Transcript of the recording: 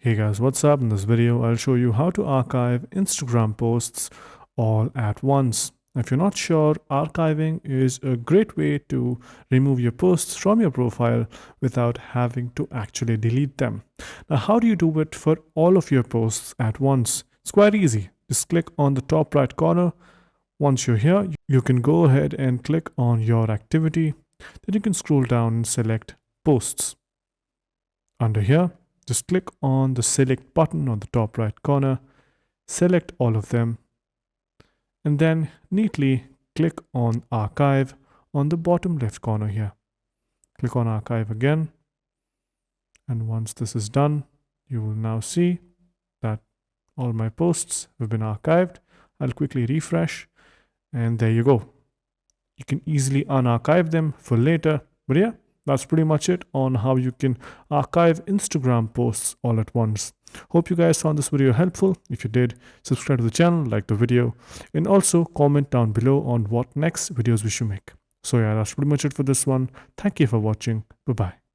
Hey guys, what's up? In this video, I'll show you how to archive Instagram posts all at once. If you're not sure, archiving is a great way to remove your posts from your profile without having to actually delete them. Now, how do you do it for all of your posts at once? It's quite easy. Just click on the top right corner. Once you're here, you can go ahead and click on your activity. Then you can scroll down and select posts. Under here, just click on the select button on the top right corner, select all of them, and then neatly click on archive on the bottom left corner here. Click on archive again. And once this is done, you will now see that all my posts have been archived. I'll quickly refresh and there you go. You can easily unarchive them for later. But yeah, that's pretty much it on how you can archive Instagram posts all at once. Hope you guys found this video helpful. If you did, subscribe to the channel, like the video, and also comment down below on what next videos we should make. So yeah, that's pretty much it for this one. Thank you for watching. Bye-bye.